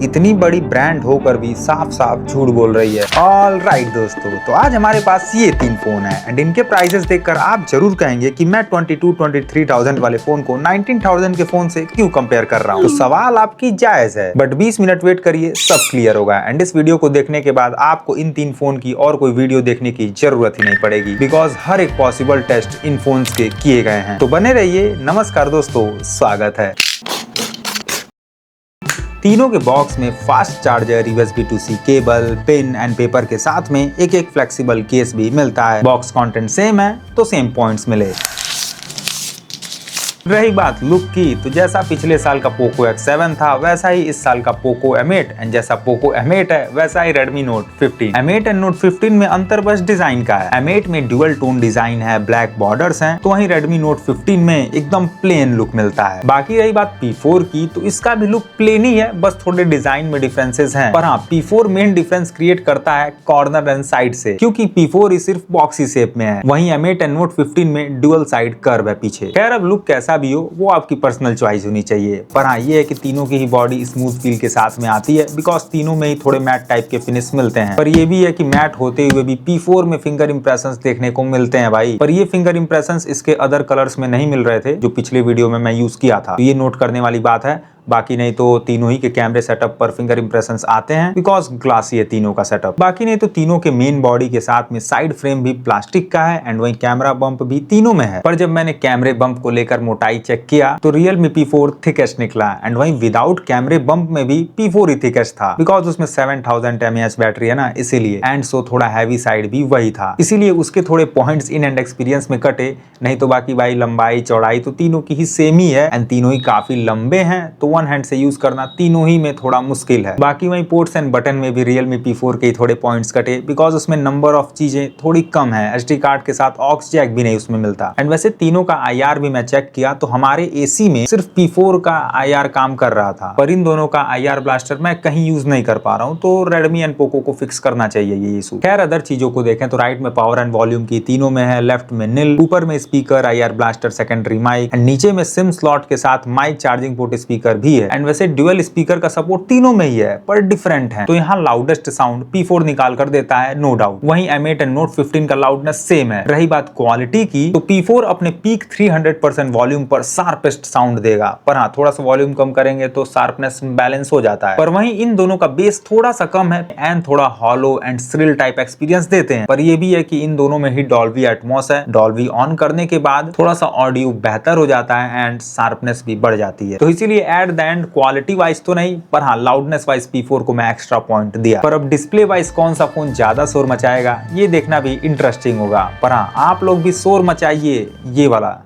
इतनी बड़ी ब्रांड होकर भी साफ साफ झूठ बोल रही है। ऑल राइट दोस्तों, तो आज हमारे पास ये 3 फोन है एंड इनके प्राइसेस देखकर आप जरूर कहेंगे कि मैं 22-23,000 वाले फोन को 19,000 के फोन से क्यों कंपेयर कर रहा हूँ। तो सवाल आपकी जायज है, बट 20 मिनट वेट करिए, सब क्लियर होगा। एंड इस वीडियो को देखने के बाद आपको इन 3 फोन की और कोई वीडियो देखने की जरूरत ही नहीं पड़ेगी, बिकॉज हर एक पॉसिबल टेस्ट इन फोन्स के किए गए हैं। तो बने रहिए। नमस्कार दोस्तों, स्वागत है। तीनों के बॉक्स में fast charger, USB to C cable, pen and paper के साथ में एक फ्लेक्सिबल केस भी मिलता है। बॉक्स कंटेंट सेम है तो सेम पॉइंट्स मिले। रही बात लुक की, तो जैसा पिछले साल का पोको X7 था वैसा ही इस साल का पोको M8 एंड जैसा पोको M8 है वैसा ही Redmi Note 15। M8 and Note 15 में अंतर बस डिजाइन का है। M8 में ड्यूअल टोन डिजाइन है, ब्लैक बॉर्डर्स हैं, तो वहीं Redmi Note 15 में एकदम प्लेन लुक मिलता है। बाकी रही बात P4 की, तो इसका भी लुक प्लेन ही है, बस थोड़े डिजाइन में डिफरेंसेस हैं। पर हाँ, P4 मेन डिफरेंस क्रिएट करता है कॉर्नर एंड साइड से, क्योंकि P4 ही सिर्फ बॉक्सी शेप में है, वहीं M8 एंड Note 15 में ड्यूअल साइड कर्व है पीछे। खैर, अब लुक कैसा भी हो वो आपकी पर्सनल चॉइस होनी चाहिए। पर हाँ, ये है कि तीनों की ही बॉडी स्मूथ फील के साथ में आती है, बिकॉज तीनों में ही थोड़े मैट टाइप के फिनिश मिलते हैं। पर ये भी है कि मैट होते हुए भी P4 में फिंगर इंप्रेशंस देखने को मिलते हैं भाई। पर ये फिंगर इंप्रेशंस इसके अदर कलर्स में नहीं मिल रहे थे जो पिछले वीडियो में मैं यूज किया था, तो ये नोट करने वाली बात है। बाकी नहीं तो तीनों ही के कैमरे सेटअप पर फिंगर इंप्रेशंस आते हैं, बिकॉज ग्लासी है तीनों का सेटअप। बाकी नहीं तो तीनों के मेन बॉडी के साथ में साइड फ्रेम भी प्लास्टिक का है एंड वहीं कैमरा बम्प भी तीनों में है। पर जब मैंने कैमरे बम्प को लेकर मोटाई चेक किया तो Realme P4 थिकेस्ट निकला एंड वहीं विदाउट कैमरे बम्प में भी P4 ही थिकेस्ट था, बिकॉज उसमें 7000 mAh बैटरी है ना, इसीलिए। एंड सो थोड़ा हैवी साइड भी वही था, इसीलिए उसके थोड़े पॉइंट्स इन एंड एक्सपीरियंस में कटे। नहीं तो बाकी भाई लंबाई चौड़ाई तो तीनों की ही सेम ही है एंड तीनों ही काफी लंबे हैं, तो वन हैंड से यूज करना तीनों ही में थोड़ा मुश्किल है। बाकी वहीं पोर्ट्स एंड बटन में भी Realme P4 के थोड़े पॉइंट्स कटे, बिकॉज उसमें नंबर ऑफ चीजें थोड़ी कम है। SD कार्ड के साथ ऑक्स जैक भी नहीं उसमें मिलता। एंड वैसे तीनों का IR भी मैं चेक किया तो हमारे AC में सिर्फ P4 का IR काम कर रहा था, पर इन दोनों का IR ब्लास्टर मैं कहीं यूज नहीं कर पा रहा हूँ, तो Redmi एंड पोको को फिक्स करना चाहिए ये इशू। खैर, अदर चीजों को देखें तो राइट में पावर एंड वॉल्यूम की तीनों में है, लेफ्ट में नील, ऊपर में speaker, IR blaster, secondary mic and नीचे में सिम स्लॉट के साथ माइक, चार्जिंग पोर्ट, स्पीकर भी है। एंड वैसे ड्यूअल स्पीकर का सपोर्ट तीनों में ही है, पर डिफरेंट है। तो यहाँ लाउडेस्ट साउंड P4 निकाल कर देता है, नो डाउट। वहीं M8 एंड Note 15 का लाउडनेस सेम है। रही बात क्वालिटी की, तो P4 अपने पीक 300% वॉल्यूम पर शार्पेस्ट साउंड देगा, पर हाँ, थोड़ा सा वॉल्यूम कम करेंगे तो शार्पनेस बैलेंस हो जाता है। पर वहीं इन दोनों का बेस थोड़ा सा कम है एंड थोड़ा hollow and shrill type experience देते हैं। पर ये भी है कि इन दोनों में ही डॉल्बी एटमॉस है। डॉल्बी ऑन करने के बाद थोड़ा सा ऑडियो बेहतर हो जाता है एंड शार्पनेस भी बढ़ जाती है। तो इसीलिए at the end quality wise तो नहीं, पर हाँ, लाउडनेस वाइज P4 को मैं एक्स्ट्रा पॉइंट दिया। पर अब डिस्प्ले वाइज कौन सा फोन ज्यादा शोर मचाएगा ये देखना भी इंटरेस्टिंग होगा। पर हाँ, आप लोग भी शोर मचाइए ये वाला,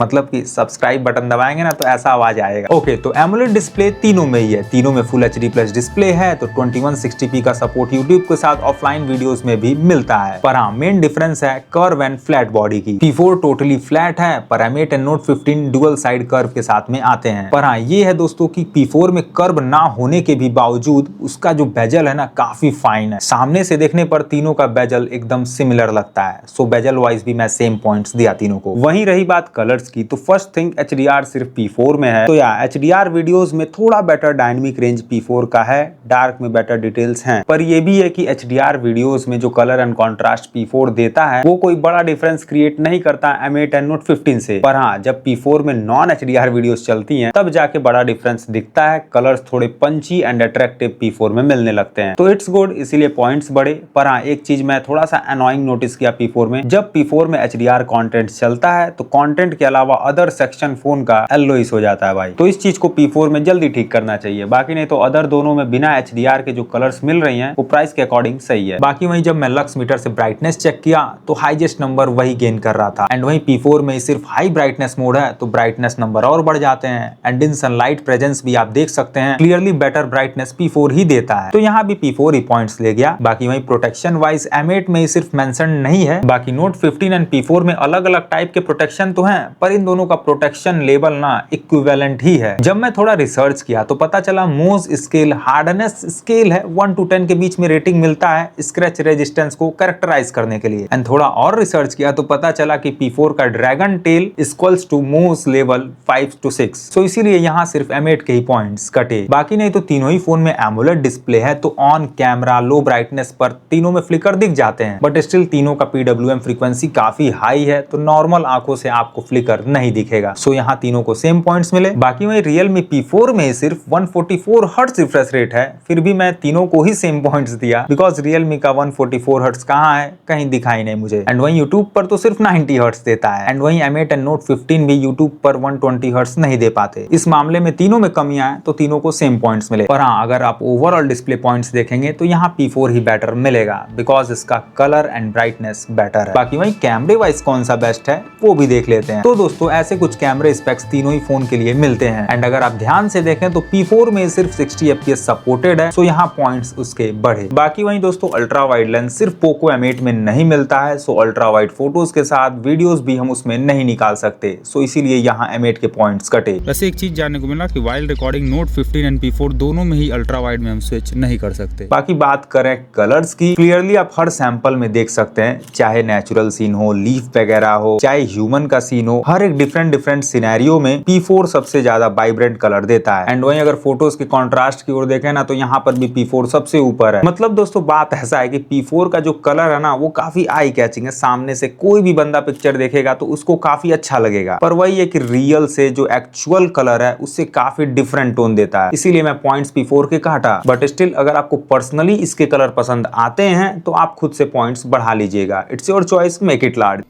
मतलब कि सब्सक्राइब बटन दबाएंगे ना तो ऐसा आवाज आएगा। ओके, तो एमोलेड डिस्प्ले तीनों में ही है, तीनों में फुल HD+ डिस्प्ले है, तो 2160p का सपोर्ट YouTube के साथ ऑफलाइन वीडियोस में भी मिलता है। पर हाँ, मेन डिफरेंस है कर्व एंड फ्लैट बॉडी की। P4 टोटली फ्लैट है, पर M8 and Note 15 dual side curve के साथ में आते हैं। पर हाँ, ये है दोस्तों की P4 में कर्व ना होने के भी बावजूद उसका जो बेजल है ना, काफी फाइन है। सामने से देखने पर तीनों का बेजल एकदम सिमिलर लगता है, सो बेजल वाइज भी मैं सेम पॉइंट्स दिया तीनों को। वहीं रही बात कलर्स की, तो फर्स्ट थिंग HDR सिर्फ P4 में है, तो या HDR वीडियोस में थोड़ा बेटर डायनेमिक रेंज P4 का है, डार्क में बेटर डिटेल्स हैं। पर ये भी है कि HDR वीडियोस में जो कलर एंड कंट्रास्ट P4 देता है वो कोई बड़ा डिफरेंस क्रिएट नहीं करता M8 एंड Note 15 से। पर हाँ, जब P4 में नॉन HDR वीडियोस चलती हैं तब जाके बड़ा डिफरेंस दिखता है, कलर्स थोड़े पंची एंड अट्रैक्टिव P4 में मिलने लगते हैं, तो इट्स गुड, इसीलिए पॉइंट्स बढ़े। पर हाँ, एक चीज मैं थोड़ा सा अनोइंग नोटिस किया P4 में, जब P4 में HDR कंटेंट चलता है तो कंटेंट के अलावा अदर सेक्शन फोन का एलोइस हो जाता है भाई, तो इस चीज को P4 में जल्दी ठीक करना चाहिए। बाकी नहीं तो अदर दोनों में बिना HDR के जो कलर्स मिल रही हैं वो प्राइस के अकॉर्डिंग सही है। बाकी वहीं जब मैं लक्स मीटर से ब्राइटनेस चेक किया तो हाईएस्ट नंबर वही गेन कर रहा था, एंड वहीं P4 में सिर्फ हाई ब्राइटनेस मोड है तो ब्राइटनेस नंबर और बढ़ जाते हैं। एंड इन सनलाइट प्रेजेंस भी आप देख सकते हैं, क्लियरली बेटर ब्राइटनेस P4 ही देता है, तो यहाँ भी P4 ही पॉइंट्स ले गया। बाकी वहीं प्रोटेक्शन वाइज M8 में सिर्फ मेंशन नहीं है, बाकी Note 15 एंड P4 में अलग अलग टाइप के प्रोटेक्शन तो हैं, पर पर इन दोनों का प्रोटेक्शन लेवल ना इक्विवेलेंट ही है। जब मैं थोड़ा रिसर्च किया तो पता चला मोज स्केल हार्डनेस स्केल है 1 to 10 के बीच में रेटिंग मिलता है स्क्रैच रेजिस्टेंस को कैरेक्टराइज करने के लिए। एंड थोड़ा और रिसर्च किया तो पता चला कि P4 का ड्रैगन टेल इक्वल्स टू मोज लेवल 5 to 6। सो इसीलिए यहाँ सिर्फ M8 के ही पॉइंट्स कटे, बाकी नहीं तो तीनों ही फोन में एमोलेड डिस्प्ले है तो ऑन कैमरा लो ब्राइटनेस पर तीनों में फ्लिकर दिख जाते हैं, बट स्टिल तीनों का PWM फ्रीक्वेंसी काफी हाई है तो नॉर्मल आंखों से आपको फ्लिकर नहीं दिखेगा। सो यहाँ तीनों को सेम पॉइंट्स मिले। बाकी वही Realme P4 में सिर्फ 144 हर्ट्ज रिफ्रेश रेट है, फिर भी मैं तीनों को ही सेम पॉइंट्स दिया बिकॉज Realme का 144 हर्ट्ज कहाँ है, कहीं दिखाई नहीं मुझे। एंड वहीं YouTube पर तो सिर्फ 90 हर्ट्ज देता है। एंड वहीं M8 एंड Note 15 भी YouTube पर 120 हर्ट्ज नहीं दे पाते। इस मामले में तीनों में कमियां हैं तो तीनों को सेम पॉइंट्स मिले। पर हाँ, अगर आप ओवरऑल डिस्प्ले पॉइंट्स देखेंगे तो यहाँ P4 ही बेटर मिलेगा बिकॉज इसका कलर एंड ब्राइटनेस बेटर है। बाकी वहीं कैमरे वाइज कौन सा बेस्ट है वो भी देख लेते हैं। तो दोस्तों ऐसे कुछ कैमरे स्पेक्स तीनों ही फोन के लिए मिलते हैं। एंड अगर आप ध्यान से देखें तो P4 में सिर्फ 60 FPS सपोर्टेड है, सो यहाँ पॉइंट्स उसके बढ़े। बाकी वहीं दोस्तों अल्ट्रा वाइड लेंस सिर्फ पोको M8 में नहीं मिलता है, सो अल्ट्रा वाइड फोटोज के साथ वीडियोस भी हम उसमें नहीं निकाल सकते, सो इसीलिए यहाँ M8 के पॉइंट्स कटे। वैसे एक चीज जानने को मिला कि while recording Note 15 and P4 दोनों में ही अल्ट्रा वाइड में हम स्विच नहीं कर सकते। बाकी बात करें कलर्स की, क्लियरली आप हर सैंपल में देख सकते हैं, चाहे नेचुरल सीन हो, लीफ वगैरह हो, चाहे ह्यूमन का सीन हो, हर एक डिफरेंट सिनेरियो में P4 सबसे ज्यादा वाइब्रेंट कलर देता है। एंड वहीं अगर फोटोज के कॉन्ट्रास्ट की ओर देखें ना तो यहाँ पर भी P4 सबसे ऊपर है। मतलब दोस्तों बात ऐसा है कि P4 का जो कलर है ना वो काफी आई कैचिंग है, सामने से कोई भी बंदा पिक्चर देखेगा तो उसको काफी अच्छा लगेगा, पर वही है कि रियल से जो एक्चुअल कलर है उससे काफी डिफरेंट टोन देता है, इसीलिए मैं पॉइंट्स P4 के काटा। बट स्टिल अगर आपको पर्सनली इसके कलर पसंद आते हैं तो आप खुद से पॉइंट्स बढ़ा लीजिएगा, it's your choice, make it large.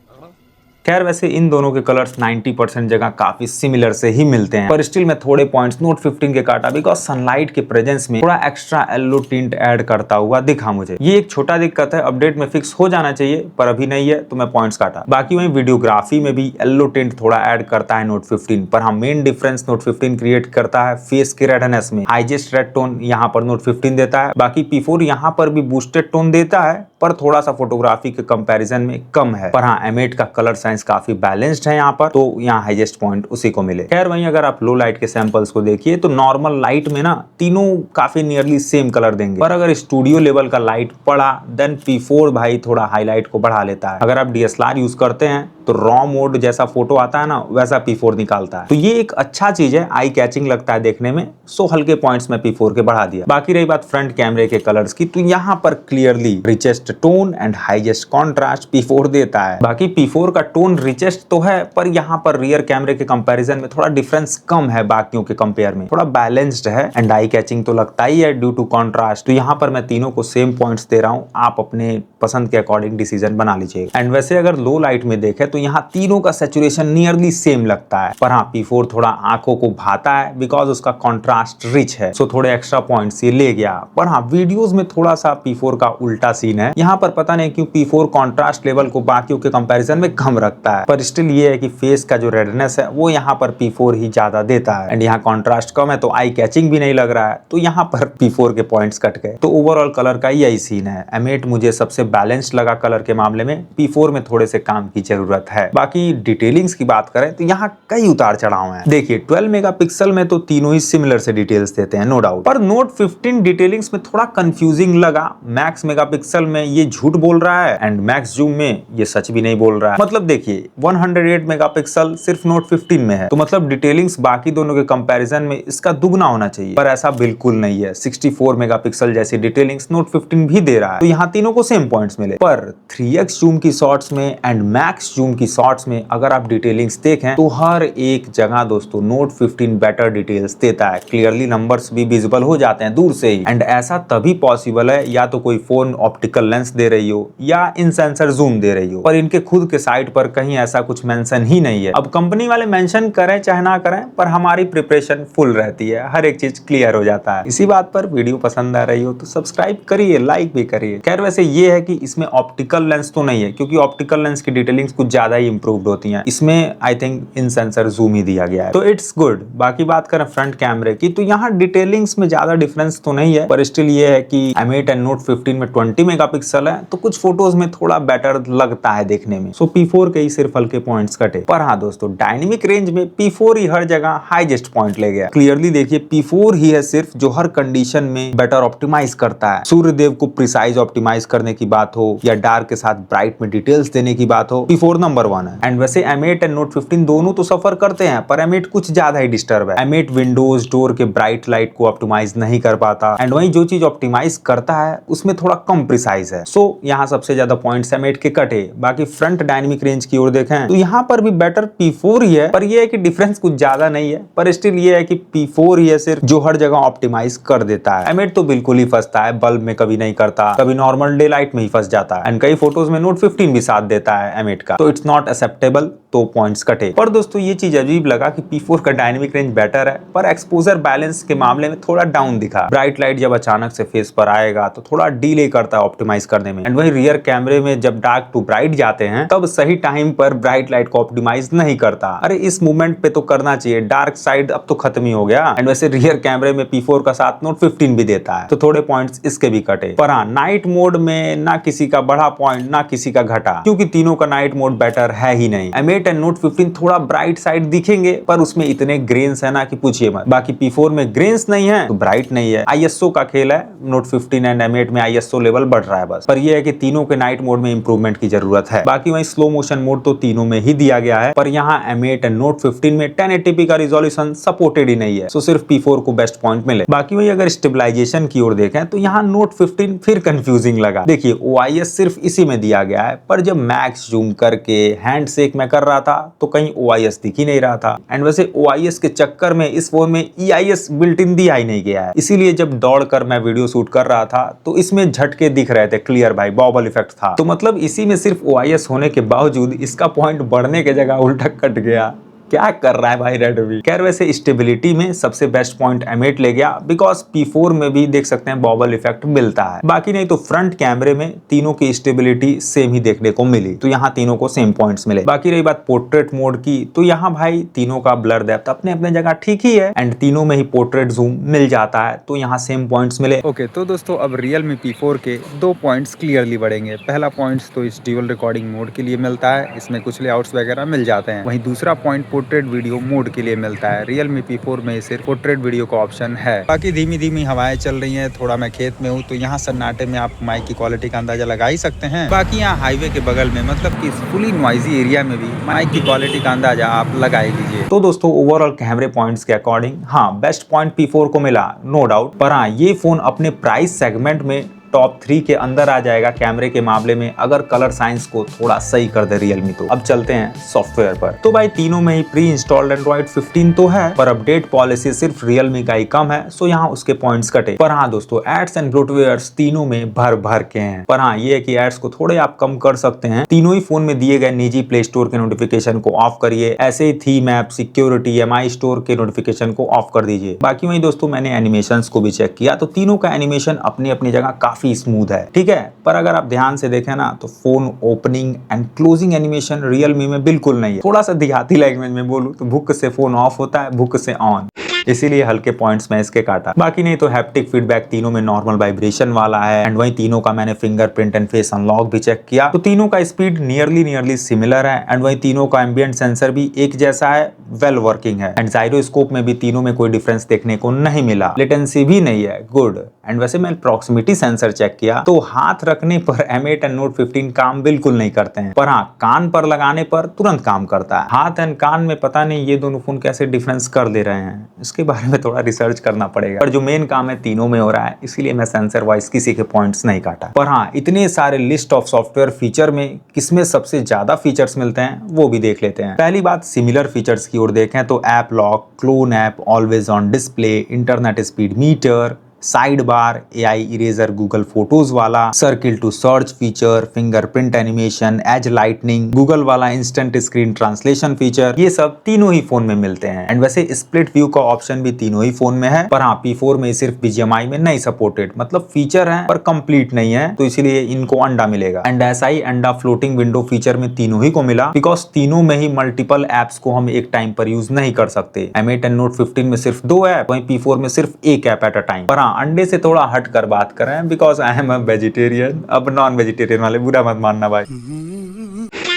खैर वैसे इन दोनों के कलर्स 90% जगह काफी सिमिलर से ही मिलते हैं, पर स्टिल मैं थोड़े पॉइंट्स Note 15 के काटा बिकॉज सनलाइट के प्रेजेंस में थोड़ा एक्स्ट्रा येलो टिंट ऐड करता हुआ दिखा मुझे। ये एक छोटा दिक्कत है, अपडेट में फिक्स हो जाना चाहिए पर अभी नहीं है तो मैं पॉइंट्स काटा। बाकी वहीं वीडियोग्राफी में भी येलो टिंट थोड़ा ऐड करता है Note 15, पर हाँ मेन डिफरेंस Note 15 क्रिएट करता है फेस के रेडनेस में। हाईएस्ट रेड टोन यहाँ पर Note 15 देता है, बाकी P4 यहाँ पर भी बूस्टेड टोन देता है पर थोड़ा सा फोटोग्राफी के कंपैरिजन में कम है। पर हाँ M8 का कलर साइंस काफी बैलेंस्ड है यहाँ पर, तो यहाँ हाईएस्ट पॉइंट उसी को मिले। खैर वहीं अगर आप लो लाइट के सैंपल्स को देखिए तो नॉर्मल लाइट में ना तीनों काफी नियरली सेम कलर देंगे, पर अगर स्टूडियो लेवल का लाइट पड़ा देन P4 भाई थोड़ा हाईलाइट को बढ़ा लेता है। अगर आप DSLR यूज करते हैं तो रॉ मोड जैसा फोटो आता है ना वैसा P4 निकालता है, तो ये एक अच्छा चीज है, आई कैचिंग लगता है देखने में, सो हल्के पॉइंट्स में P4 के बढ़ा दिया। बाकी रही बात फ्रंट कैमरे के कलर्स की तो यहाँ पर clearly richest tone and highest contrast P4 देता है। बाकी P4 का टोन रिचेस्ट तो है पर यहाँ पर रियर कैमरे के कंपैरिजन में थोड़ा डिफरेंस कम है, बाकियों के कंपेयर में थोड़ा बैलेंस्ड है एंड आई कैचिंग तो लगता ही है ड्यू टू कॉन्ट्रास्ट। तो यहाँ पर मैं तीनों को सेम पॉइंट्स दे रहा हूँ, आप अपने पसंद के अकॉर्डिंग डिसीजन बना लीजिए। एंड वैसे अगर लो लाइट में देखें तो यहाँ तीनों का सैचुरेशन नियरली सेम लगता है, पर हाँ P4 थोड़ा आंखों को भाता है बिकॉज उसका कॉन्ट्रास्ट रिच है, सो थोड़े एक्स्ट्रा पॉइंट्स ये ले गया। पर हाँ वीडियोस में थोड़ा सा P4 का उल्टा सीन है, यहाँ पर पता नहीं क्यों P4 कॉन्ट्रास्ट लेवल को बाकियों के कंपैरिजन में कम रखता है, पर स्टिल ये है कि फेस का जो रेडनेस है वो यहाँ पर P4 ही ज्यादा देता है। एंड यहाँ कॉन्ट्रास्ट कम है तो आई कैचिंग भी नहीं लग रहा है, तो यहाँ पर P4 के पॉइंट्स कट गए। तो ओवरऑल कलर का यही सीन है। M8 मुझे सबसे बैलेंस्ड लगा कलर के मामले में, P4 में थोड़े से काम की जरूरत है। बाकी डिटेलिंग्स की बात करें तो यहाँ कई उतार चढ़ाव हैं। देखिए 12 मेगापिक्सल में तो तीनों ही सिमिलर से डिटेल्स देते हैं नो डाउट, पर Note 15 डिटेलिंग्स में थोड़ा कंफ्यूजिंग लगा। मैक्स मेगापिक्सल में ये झूठ बोल रहा है एंड मैक्स जूम में ये सच भी नहीं बोल रहा है। मतलब देखिए 108 मेगापिक्सल सिर्फ Note 15 में है, तो मतलब डिटेलिंग्स बाकी दोनों के कंपैरिजन में इसका दुगना होना चाहिए, पर ऐसा बिल्कुल नहीं है। 64 मेगापिक्सल जैसी डिटेलिंग्स Note 15 भी दे रहा है, तो यहाँ तीनों को सेम पॉइंट्स मिले। पर 3x जूम की शॉट्स में एंड मैक्स जूम की शॉट्स में अगर आप डिटेलिंग्स देखें तो हर एक जगह दोस्तों Note 15 बेटर डिटेल्स देता है। क्लियरली नंबर्स भी विजिबल हो जाते हैं दूर से ही, एंड ऐसा तभी पॉसिबल है या तो कोई फोन ऑप्टिकल लेंस दे रही हो या इन सेंसर जूम दे रही हो, पर इनके खुद के साइट पर कहीं ऐसा कुछ मेंशन ही नहीं है। अब कंपनी वाले मेंशन करें चाहे ना करें, पर हमारी प्रिपरेशन फुल रहती है, हर एक चीज क्लियर हो जाता है। इसी बात पर वीडियो पसंद आ रही हो तो सब्सक्राइब करिए, लाइक भी करिए। खैर वैसे ये है कि इसमें ऑप्टिकल लेंस तो नहीं है, क्योंकि ऑप्टिकल लेंस की डिटेलिंग्स कुछ ज्यादा ज्यादा ही इंप्रूव्ड होती हैं। इसमें I think in sensor zoom ही दिया गया है, तो इट्स गुड। बाकी बात करें फ्रंट कैमरे की, तो यहाँ डिटेलिंग्स में ज्यादा डिफरेंस तो नहीं है, पर स्टिल ये है कि M8 एंड Note 15 में 20 मेगापिक्सल है, तो कुछ फोटोज में थोड़ा बेटर लगता है देखने में। सो P4 के ही सिर्फ हल्के पॉइंट्स कटे। पर हाँ दोस्तों, डायनेमिक रेंज में P4 ही हर जगह हाईएस्ट पॉइंट ले गया। क्लियरली देखिए, P4 ही है सिर्फ जो हर कंडीशन में बेटर ऑप्टिमाइज करता है। सूर्यदेव को प्रिसाइज ऑप्टिमाइज करने की बात हो या डार्क के साथ ब्राइट में डिटेल्स देने की बात हो, P4 नंबर 1 है। एंड वैसे M8 एंड Note 15 दोनों तो सफर करते हैं, पर M8 कुछ ज्यादा ही डिस्टर्ब है। M8 विंडोज डोर के ब्राइट लाइट को ऑप्टिमाइज नहीं कर पाता, एंड वहीं जो चीज ऑप्टिमाइज करता है उसमें थोड़ा कम प्रिसाइज है। सो यहाँ सबसे ज्यादा पॉइंट्स M8 के कटे। बाकी फ्रंट डायनेमिक रेंज की ओर देखें तो यहाँ पर भी बेटर P4 ही है, पर यह है कि डिफरेंस कुछ ज्यादा नहीं है, पर स्टिल ये है कि P4 ही है सिर्फ जो हर जगह ऑप्टिमाइज कर देता है। M8 तो बिल्कुल ही फंसता है, बल्ब में कभी नहीं करता, कभी नॉर्मल डे लाइट में ही फंस जाता है, एंड कई फोटोज में Note 15 भी साथ देता है M8 का, तो इट्स नॉट एक्सेप्टेबल, तो पॉइंट्स कटे। पर दोस्तों ये चीज अजीब लगा कि P4 का डायनेमिक रेंज बेटर है, पर एक्सपोजर बैलेंस के मामले में थोड़ा डाउन दिखा। ब्राइट लाइट जब अचानक से फेस पर आएगा तो थोड़ा डिले करता है ऑप्टिमाइज करने में, एंड वही रियर कैमरे में जब डार्क टू ब्राइट जाते हैं तब सही टाइम पर ब्राइट लाइट को ऑप्टिमाइज नहीं करता। अरे इस मूवमेंट पे तो करना चाहिए, डार्क साइड अब तो खत्म ही हो गया। एंड वैसे रियर कैमरे में P4 का साथ Note 15 भी देता है, तो थोड़े पॉइंट्स इसके भी कटे। पर हाँ, नाइट मोड में ना किसी का बढ़ा पॉइंट ना किसी का घटा, क्योंकि तीनों का नाइट मोड बेटर है ही नहीं। M8 एंड Note 15 थोड़ा ब्राइट साइड दिखेंगे, पर उसमें इतने ग्रेन्स है ना कि पूछिए मत। बाकी P4 में ग्रेन्स नहीं है तो ब्राइट नहीं है। ISO का खेल है, Note 15 एंड M8 में ISO लेवल बढ़ रहा है बस, पर यह है कि तीनों के नाइट मोड में इंप्रूवमेंट की जरूरत है। बाकी वही स्लो मोशन मोड तो तीनों में ही दिया गया है, पर यहाँ M8 एंड Note 15 में 1080p का रिजोल्यूशन सपोर्टेड ही नहीं है, सो सिर्फ P4 को बेस्ट पॉइंट मिले। बाकी वही अगर स्टेबलाइजेशन की ओर देखें तो यहाँ Note 15 फिर कंफ्यूजिंग लगा। देखिए OIS सिर्फ इसी में दिया गया है, पर जब मैक्स जूम करके हैंड शेक में कर रहा था तो कहीं OIS दिख ही नहीं रहा था। एंड वैसे OIS के चक्कर में इस फोन में EIS बिल्ट इन दिया ही नहीं गया है, इसीलिए जब दौड़ कर मैं वीडियो शूट कर रहा था तो इसमें झटके दिख रहे थे क्लियर भाई, बॉबल इफेक्ट था। तो मतलब इसी में सिर्फ OIS होने के बावजूद इसका पॉइंट बढ़ने के जगह उल्टा कट गया। क्या कर रहा है भाई रेडमी। खैर वैसे स्टेबिलिटी में सबसे बेस्ट पॉइंट M8 ले गया, बिकॉज P4 में भी देख सकते हैं बॉबल इफेक्ट मिलता है। बाकी नहीं तो फ्रंट कैमरे में तीनों की स्टेबिलिटी सेम ही देखने को मिली, तो यहाँ तीनों को सेम पॉइंट्स मिले। बाकी रही बात पोर्ट्रेट मोड की, तो यहाँ भाई तीनों का ब्लर डेप्थ अपने अपने जगह ठीक ही है, एंड तीनों में ही पोर्ट्रेट जूम मिल जाता है, तो यहाँ सेम पॉइंट्स मिले। ओके तो दोस्तों अब Realme P4 के 2 पॉइंट्स क्लियरली बढ़ेंगे। पहला पॉइंट्स तो इस ड्यूल रिकॉर्डिंग मोड के लिए मिलता है, इसमें कुछ लेआउट्स वगैरह मिल जाते हैं। वहीं दूसरा पॉइंट पोर्ट्रेट वीडियो मोड के लिए मिलता है। Realme P4 में सिर्फ पोर्ट्रेट वीडियो का ऑप्शन है। बाकी धीमी धीमी हवाएं चल रही हैं, थोड़ा मैं खेत में हूँ तो यहाँ सन्नाटे में आप माइक की क्वालिटी का अंदाजा लगा ही सकते हैं। बाकी यहाँ हाईवे के बगल में मतलब कि फुली नॉइजी एरिया में भी माइक की क्वालिटी का अंदाजा आप लगा ही लीजिए। तो दोस्तों ओवरऑल कैमरे पॉइंट्स के अकॉर्डिंग हाँ बेस्ट पॉइंट P4 को मिला, नो डाउट। पर हाँ ये फोन अपने प्राइस सेगमेंट में टॉप 3 के अंदर आ जाएगा कैमरे के मामले में, अगर कलर साइंस को थोड़ा सही कर दे Realme तो। अब चलते हैं सॉफ्टवेयर पर। तो भाई तीनों में ही प्री इंस्टॉल्ड Android 15 तो है, पर अपडेट पॉलिसी सिर्फ Realme का ही कम है, सो यहाँ उसके पॉइंट्स कटे। पर हाँ दोस्तों एड्स एंड ब्लोटवेयर्स तीनों में भर भर के हैं, पर हाँ ये है कि एड्स को थोड़े आप कम कर सकते हैं। तीनों ही फोन में दिए गए निजी प्ले स्टोर के नोटिफिकेशन को ऑफ करिए, ऐसे ही theme app, security, MI store के नोटिफिकेशन को ऑफ कर दीजिए। बाकी वही दोस्तों मैंने एनिमेशंस को भी चेक किया, तो तीनों का एनिमेशन अपनी अपनी जगह काफी स्मूथ है, ठीक है। पर अगर आप ध्यान से देखें ना तो phone opening and closing animation Realme में बिल्कुल नहीं है। थोड़ा सा देहाती लैंग्वेज में बोलूं तो भुक से फोन ऑफ होता है, भुक से ऑन, इसीलिए हल्के पॉइंट्स में इसके काटा। बाकी नहीं तो हैप्टिक फीडबैक तीनों में नॉर्मल वाइब्रेशन वाला है, एंड वहीं तीनों का मैंने फिंगरप्रिंट एंड फेस अनलॉक भी चेक किया, तो तीनों का स्पीड नियरली सिमिलर है, एंड वहीं तीनों का एम्बिएंट सेंसर भी एक जैसा है, वेल वर्किंग है, एंड जाइरोस्कोप में भी तीनों में कोई डिफरेंस देखने को नहीं मिला, लेटेंसी भी नहीं है, गुड। एंड वैसे मैं प्रॉक्सिमिटी सेंसर चेक किया तो हाथ रखने पर M8 एंड Note 15 काम बिल्कुल नहीं करते हैं, पर हाँ कान पर लगाने पर तुरंत काम करता है। हाथ एंड कान में पता नहीं ये दोनों फोन कैसे डिफरेंस कर दे रहे हैं, इसके बारे में थोड़ा रिसर्च करना पड़ेगा। पर जो मेन काम है तीनों में हो रहा है, इसीलिए मैं सेंसर वाइज किसी के पॉइंट्स नहीं काटा। पर हाँ इतने सारे लिस्ट ऑफ सॉफ्टवेयर फीचर में किसमें सबसे ज्यादा फीचर्स मिलते हैं वो भी देख लेते हैं। पहली बात सिमिलर फीचर्स की ओर देखें तो app lock, clone app, always on display, internet speed meter, side bar, AI eraser Google Photos वाला, circle to search feature, fingerprint animation, edge lighting, Google वाला इंस्टेंट स्क्रीन ट्रांसलेशन फीचर, ये सब तीनों ही phone में मिलते हैं। एंड वैसे split view का ऑप्शन भी तीनों ही फोन में है, पर हाँ P4 में सिर्फ BGMI में नहीं सपोर्टेड, मतलब फीचर है पर कंप्लीट नहीं है, तो इसीलिए इनको अंडा मिलेगा। एंड ऐसा ही अंडा फ्लोटिंग विंडो फीचर में तीनों ही को मिला, बिकॉज तीनों में ही मल्टीपल एप्स को हम एक टाइम पर यूज नहीं कर सकते। M8 एंड Note 15 में सिर्फ 2 ऐप, वहीं P4 में सिर्फ एक ऐप एट अ टाइम। पर हाँ अंडे से थोड़ा हट कर बात करें, because I am a vegetarian. अब नॉन वेजिटेरियन वाले बुरा मत मानना भाई।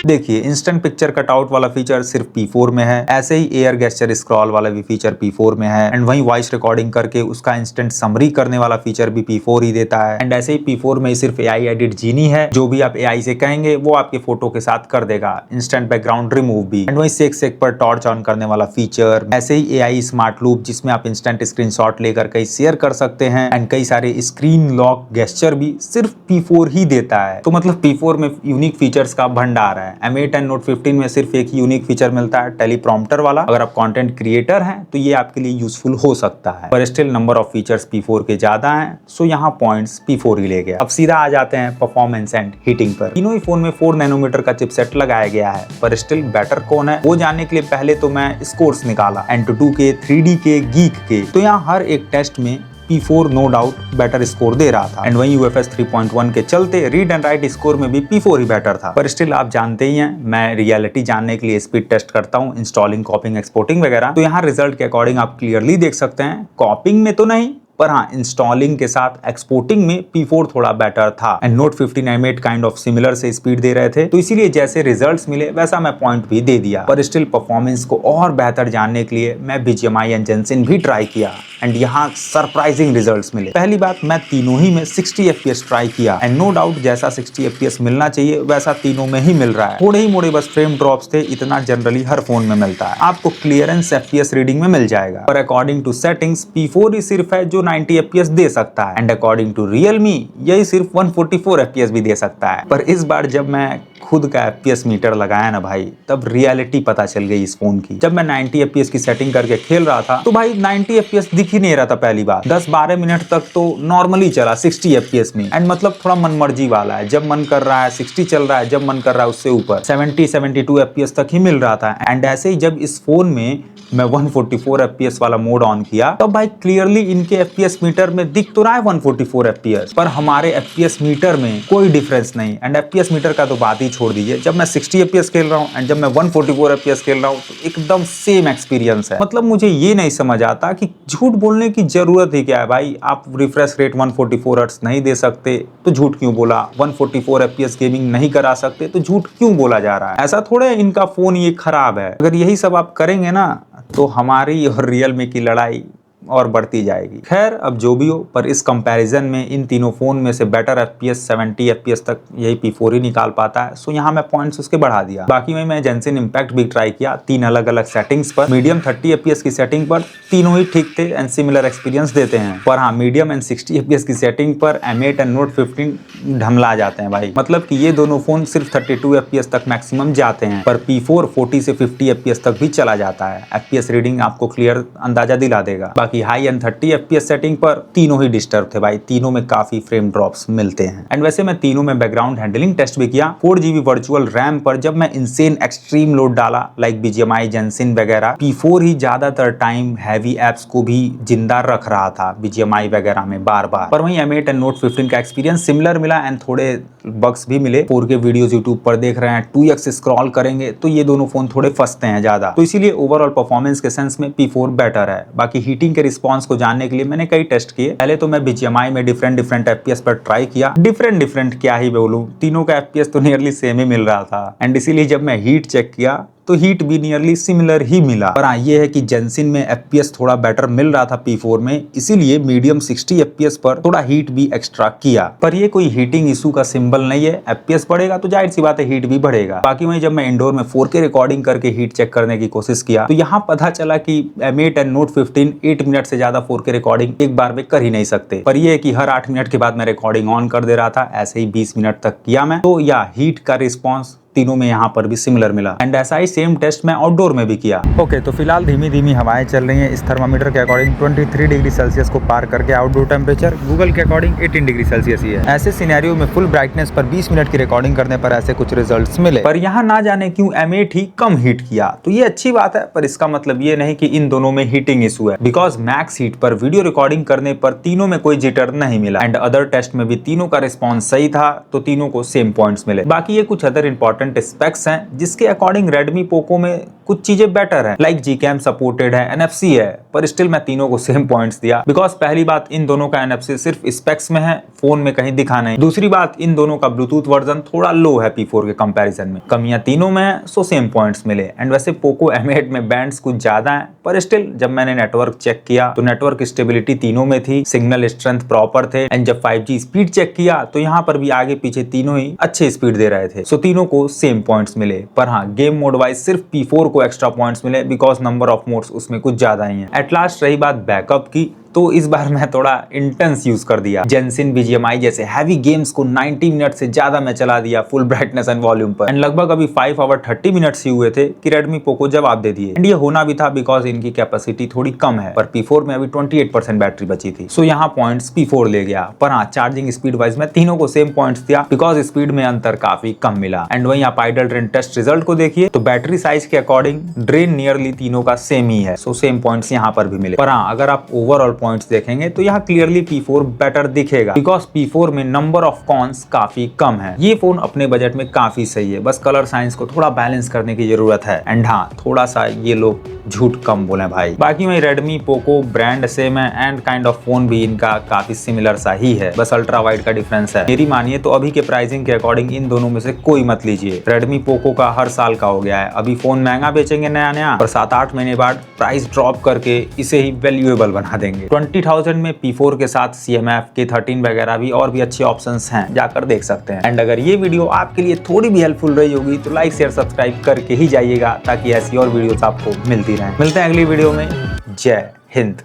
देखिए इंस्टेंट पिक्चर कटआउट वाला फीचर सिर्फ P4 में है, ऐसे ही एयर गेस्चर स्क्रॉल वाला भी फीचर P4 में है, एंड वहीं वॉइस रिकॉर्डिंग करके उसका इंस्टेंट समरी करने वाला फीचर भी P4 ही देता है। एंड ऐसे ही P4 में सिर्फ AI एडिट जीनी है, जो भी आप AI से कहेंगे वो आपके फोटो के साथ कर देगा, इंस्टेंट बैकग्राउंड रिमूव भी। एंड वहीं सेक पर टॉर्च ऑन करने वाला फीचर, ऐसे ही AI स्मार्ट लूप जिसमें आप इंस्टेंट स्क्रीनशॉट लेकर कहीं शेयर कर सकते हैं, एंड कई सारे स्क्रीन लॉक गेस्चर भी सिर्फ P4 ही देता है। तो मतलब P4 में यूनिक फीचर्स का भंडार है। M8 एंड Note 15 में सिर्फ एक यूनिक फीचर मिलता है, टेलीप्रॉम्प्टर वाला। अगर आप कंटेंट क्रिएटर हैं तो ये आपके लिए यूजफुल हो सकता है, पर still number of features P4 के ज्यादा हैं, सो यहाँ पॉइंट्स P4 ही ले गया। अब सीधा आ जाते हैं परफॉर्मेंस एंड हीटिंग पर। तीनों ही फोन में 4 नैनोमीटर का चिपसेट लगाया गया है, पर स्टिल बेटर कौन है वो जानने के लिए पहले तो मैं स्कोर्स निकाला, Antutu के, 3D के, गीक के। तो यहाँ हर एक टेस्ट में P4 no doubt better score दे रहा था, एंड वहीं UFS 3.1 के चलते रीड एंड राइट स्कोर में भी P4 ही बेटर था। पर स्टिल आप जानते ही हैं मैं रियलिटी जानने के लिए स्पीड टेस्ट करता हूं, इंस्टॉलिंग, कॉपिंग, एक्सपोर्टिंग वगैरह। तो यहाँ रिजल्ट के अकॉर्डिंग आप क्लियरली देख सकते हैं, कॉपिंग में तो नहीं पर हाँ इंस्टॉलिंग के साथ एक्सपोर्टिंग में P4 थोड़ा बेटर था। And Note 15 M8 kind of similar से स्पीड दे रहे थे, तो इसीलिए जैसे रिजल्ट्स मिले वैसा मैं पॉइंट भी दे दिया। पर स्टिल परफॉर्मेंस को और बेहतर जानने के लिए मैं BGMI एंड Jensen भी ट्राई किया, एंड यहाँ सरप्राइजिंग रिजल्ट्स मिले। पहली बात, मैं तीनों ही में 60 FPS ट्राई किया, एंड नो डाउट जैसा 60 FPS मिलना चाहिए वैसा तीनों में ही मिल रहा है। थोड़े ही मोड़े बस फ्रेम ड्रॉप्स थे, इतना जनरली हर फोन में मिलता है, आपको क्लियरेंस FPS रीडिंग में मिल जाएगा। पर अकॉर्डिंग टू सेटिंग्स P4 ही सिर्फ है जो 90 FPS दे सकता है, एंड अकॉर्डिंग टू Realme यही सिर्फ 144 FPS भी दे सकता है। पर इस बार जब मैं खुद का FPS मीटर लगाया ना भाई, तब रियलिटी पता चल गई इस फोन की। जब मैं 90 FPS की सेटिंग करके खेल रहा था तो भाई 90 FPS दिख ही नहीं रहा था। पहली बार 10-12 मिनट तक तो नॉर्मली चला 60 FPS में, एंड मतलब थोड़ा मनमर्जी वाला है, जब मन कर रहा है 60 चल रहा है, जब मन कर रहा है उससे ऊपर 70-72 FPS तक ही मिल रहा था। एंड ऐसे ही जब इस फोन में मैं 144 FPS वाला मोड ऑन किया तब भाई क्लियरली इनके FPS मीटर में दिख तो रहा है 144 FPS, पर हमारे FPS मीटर में कोई डिफरेंस नहीं। एंड FPS मीटर का तो बात ही छोड़ दीजिए, जब मैं 60 FPS खेल रहा हूँ एंड जब मैं 144 FPS खेल रहा हूँ तो एकदम सेम एक्सपीरियंस है। मतलब मुझे ये नहीं समझ आता कि झूठ बोलने की जरूरत ही क्या है भाई। आप रिफ्रेश रेट 144 हर्ट्ज नहीं दे सकते तो झूठ क्यों बोला, 144 FPS गेमिंग नहीं करा सकते तो झूठ क्यों बोला जा रहा है। ऐसा थोड़े इनका फोन ये खराब है। अगर यही सब आप करेंगे ना तो हमारी और Realme की लड़ाई और बढ़ती जाएगी। खैर अब जो भी हो, पर इस कंपैरिजन में इन तीनों फोन में से बेटर FPS 70 FPS तक यही P4 ही निकाल पाता है, सो यहाँ मैं पॉइंट्स उसके बढ़ा दिया। बाकी में मैं Jensen Impact भी ट्राई किया 3 अलग अलग सेटिंग्स पर। मीडियम 30 FPS की सेटिंग पर तीनों ही ठीक थे एंड सिमिलर एक्सपीरियंस देते हैं, पर हाँ मीडियम एंड 60 FPS की सेटिंग पर M8 एंड Note 15 ढमला जाते हैं भाई। मतलब कि ये दोनों फोन सिर्फ 32 FPS तक मैक्सिमम जाते हैं, पर P4 40 से 50 FPS तक भी चला जाता है। FPS रीडिंग आपको क्लियर अंदाजा दिला देगा। बाकी हाई एंड 30 FPS सेटिंग पर तीनों ही डिस्टर्ब थे भाई, तीनों में काफी फ्रेम ड्रॉप्स मिलते हैं। एंड वैसे मैं तीनों में बैकग्राउंड हैंडलिंग टेस्ट भी किया। 4GB वर्चुअल रैम पर जब मैं इनसेन एक्सट्रीम लोड डाला लाइक BGMI Jensen वगैरह, P4 ही ज्यादातर टाइम हैवी एप्स को भी जिंदा रख रहा था BGMI वगैरह में बार बार। पर वहीं M8 एंड Note 15 का एक्सपीरियंस सिमिलर मिला एंड थोड़े बग्स भी मिले। 4K वीडियोस यूट्यूब पर देख रहे हैं, 2x स्क्रॉल करेंगे तो ये दोनों फोन थोड़े फंसते हैं ज्यादा, तो इसीलिए ओवरऑल परफॉर्मेंस के सेंस में P4 बेटर है। बाकी हीटिंग के रिस्पॉन्स को जानने के लिए मैंने कई टेस्ट किए। पहले तो मैं BGMI में डिफरेंट FPS पर ट्राई किया। डिफरेंट क्या ही बोलूं, तीनों का FPS तो नियरली सेम ही मिल रहा था, एंड इसीलिए जब मैं हीट चेक किया तो हीट भी नियरली सिमिलर ही मिला। पर हाँ ये है कि Jensen में FPS थोड़ा बेटर मिल रहा था P4 में, इसीलिए मीडियम 60 FPS पर थोड़ा हीट भी एक्स्ट्रा किया। पर ये कोई हीटिंग इशू का सिंबल नहीं है, FPS बढ़ेगा तो जाहिर सी बात है हीट भी बढ़ेगा। बाकी वहीं जब मैं इंडोर में 4K रिकॉर्डिंग करके हीट चेक करने की कोशिश किया तो यहाँ पता चला कि M8 एंड Note 15 8 मिनट से ज्यादा 4K रिकॉर्डिंग एक बार में कर ही नहीं सकते। पर यह है कि हर 8 मिनट के बाद मैं रिकॉर्डिंग ऑन कर दे रहा था, ऐसे ही 20 मिनट तक किया मैं, तो या हीट का रिस्पॉन्स तीनों में यहाँ पर भी सिमिलर मिला एंड ऐसा ही सेम टेस्ट मैं आउटडोर में भी किया। ओके, तो फिलहाल धीमी धीमी हवाएं चल रही हैं। इस थर्मामीटर के अकॉर्डिंग 23 डिग्री सेल्सियस को पार करके आउटडोर टेम्परेचर गूगल के अकॉर्डिंग 18 डिग्री सेल्सियस ही है। ऐसे सिनेरियो में फुल ब्राइटनेस पर 20 मिनट की रिकॉर्डिंग करने पर ऐसे कुछ रिजल्ट्स मिले, पर यहाँ ना जाने क्यों M8 ही कम हीट किया। तो ये अच्छी बात है, पर इसका मतलब ये नहीं कि इन दोनों में हीटिंग इशू है, बिकॉज मैक्स हीट पर वीडियो रिकॉर्डिंग करने पर तीनों में कोई जिटर नहीं मिला एंड अदर टेस्ट में भी तीनों का रिस्पॉन्स सही था, तो तीनों को सेम पॉइंट्स मिले। बाकी ये कुछ अदर इंपॉर्टेंट स्पेक्स हैं जिसके अकॉर्डिंग रेडमी पोको में कुछ चीजें बेटर है, लाइक Gcam सपोर्टेड है, NFC है, पर स्टिल मैं तीनों को सेम पॉइंट्स दिया, बिकॉज पहली बात इन दोनों का NFC सिर्फ स्पेक्स में है, फोन में कहीं दिखा नहीं। दूसरी बात, इन दोनों का ब्लूटूथ वर्जन थोड़ा लो है P4 के कंपैरिजन में। कमियां तीनों में है, सो सेम पॉइंट्स मिले। एंड वैसे पोको M8 में बैंड्स कुछ ज्यादा है, पर स्टिल जब मैंने नेटवर्क चेक किया तो नेटवर्क स्टेबिलिटी तीनों में थी, सिग्नल स्ट्रेंथ प्रॉपर थे एंड जब 5G स्पीड चेक किया तो यहाँ पर भी आगे पीछे तीनों ही अच्छे स्पीड दे रहे थे, सो तीनों को सेम पॉइंट्स मिले। पर हाँ, गेम मोड वाइज सिर्फ P4 को एक्स्ट्रा पॉइंट्स मिले, बिकॉज नंबर ऑफ मोड्स उसमें कुछ ज्यादा ही है। एट लास्ट रही बात बैकअप की, तो इस बार मैं थोड़ा इंटेंस यूज कर दिया। जेंसिन BGMI जैसे हैवी गेम्स को 90 मिनट से ज्यादा मैं चला दिया फुल ब्राइटनेस एंड वॉल्यूम पर एंड लगभग अभी 5 आवर 30 मिनट्स ही हुए थे कि रेडमी पोको जवाब दे दिए। एंड ये होना भी था बिकॉज इनकी कैपेसिटी थोड़ी कम है, पर P4 में अभी 28% बैटरी बची थी, सो यहाँ पॉइंट्स P4 ले गया। पर हाँ, चार्जिंग स्पीड वाइज मैं तीनों को सेम पॉइंट्स दिया, बिकॉज स्पीड में अंतर काफी कम मिला। एंड वहीं आप आइडल ड्रेन टेस्ट रिजल्ट को देखिए तो बैटरी साइज के अकॉर्डिंग ड्रेन नियरली तीनों का सेम ही है, सो सेम पॉइंट्स यहाँ पर भी मिले। पर हाँ, अगर आप ओवरऑल पॉइंट्स देखेंगे तो यहाँ क्लियरली P4 बेटर दिखेगा, बिकॉज P4 में नंबर ऑफ कॉन्स काफी कम है। ये फोन अपने बजट में काफी सही है, बस कलर साइंस को थोड़ा बैलेंस करने की जरूरत है। एंड हाँ, थोड़ा सा ये लोग झूठ कम बोले भाई। बाकी में रेडमी पोको ब्रांड सेम है एंड काइंड ऑफ फोन भी इनका काफी सिमिलर सा ही है, बस अल्ट्रा वाइड का डिफरेंस है। मेरी मानिए तो अभी के प्राइसिंग के अकॉर्डिंग इन दोनों में से कोई मत लीजिए। रेडमी पोको का हर साल का हो गया है, अभी फोन महंगा बेचेंगे नया नया, पर 7-8 महीने बाद प्राइस ड्रॉप करके इसे ही वैल्यूएबल बना देंगे। 20,000 में P4 के साथ CMF K13 वगैरह भी और भी अच्छे ऑप्शंस हैं, जाकर देख सकते हैं। एंड अगर ये वीडियो आपके लिए थोड़ी भी हेल्पफुल रही होगी तो लाइक शेयर सब्सक्राइब करके ही जाइएगा, ताकि ऐसी और वीडियोस आपको मिलती रहें। मिलते हैं अगली वीडियो में। जय हिंद।